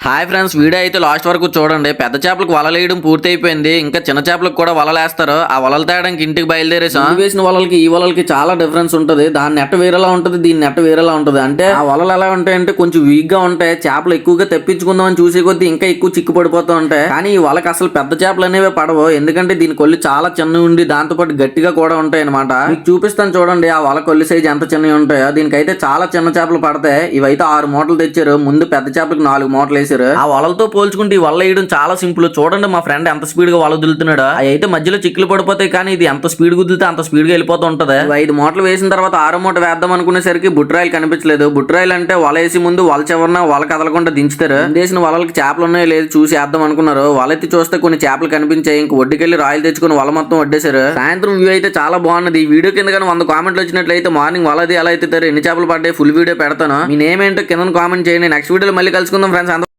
Hi friends, video అయితే last వరకు చూడండి. పెద్ద చేపలకు వలలేయడం పూర్తి అయిపోయింది. ఇంకా చిన్న చేపలకు కూడా వలలేస్తారు. ఆ వలలు తేయడానికి ఇంటికి బయలుదేరేసాం. వేసిన వలలకి ఈ వలలకి చాలా డిఫరెన్స్ ఉంటుంది. దాని నెట్ వేరేలా ఉంటుంది, దీని నెట్ వేరేలా ఉంటుంది. అంటే ఆ వలలు ఎలా ఉంటాయంటే కొంచెం వీక్ గా ఉంటాయి. చేపలు ఎక్కువగా తెప్పించుకుందాం అని చూసే కొద్దీ ఇంకా ఎక్కువ చిక్కు పడిపోతూ ఉంటాయి. కానీ ఈ వలకి అసలు పెద్ద చేపలు అనేవి పడవు. ఎందుకంటే దీని కొల్లి చాలా చిన్నవి ఉండి దాంతో పాటు గట్టిగా కూడా ఉంటాయి అనమాట. మీకు చూపిస్తాను చూడండి ఆ వల కొల్లి సైజ్ ఎంత చిన్నవి ఉంటాయో. దీనికైతే చాలా చిన్న చేపలు పడతాయి. ఇవైతే 6 మూటలు తెచ్చారు. ముందు పెద్ద చేపలకు 4 మూటలు వేసారు. ఆ వలలతో పోల్చుకుంటే ఈ వల వేయడం చాలా సింపుల్. చూడండి మా ఫ్రెండ్ ఎంత స్పీడ్ గా వల వదులుతున్నాడు. అవి అయితే మధ్యలో చిక్కులు పడిపోతాయి. కానీ ఇది ఎంత స్పీడ్ కుదిలితే అంత స్పీడ్ గా వెళ్ళిపోతూ ఉంటది. 5 మూటలు వేసిన తర్వాత 6వ మూట వేద్దాం అనుకునేసరికి బుట్రాయిలు కనిపించలేదు. బుట్రాయిలు అంటే వల వేసి ముందు వల చివరన వల కదలకుండా దించుతారు. వేసిన వలకి చేపలు ఉన్నాయో లేదు చూసి వేద్దాం అనుకున్నారు. వలెత్తి చూస్తే కొన్ని చేపలు కనిపించాయి. ఇంక ఒడ్డుకెళ్లి రాయలు తెచ్చుకుని వల మొత్తం వడ్డేశారు. సాయంత్రం వ్యూ అయితే చాలా బాగున్నది. ఈ వీడియో కింద కానీ 100 కామెంట్లు వచ్చినట్లయితే మార్నింగ్ వలది ఎలా అయితే ఎన్ని చేపలు పడ్డాయి ఫుల్ వీడియో పెడతాను. మీ నేమ్ ఏంటో కింద కామెంట్ చేయండి. నెక్స్ట్ వీడియోలో మళ్ళీ కలుసుకుందాం ఫ్రెండ్స్.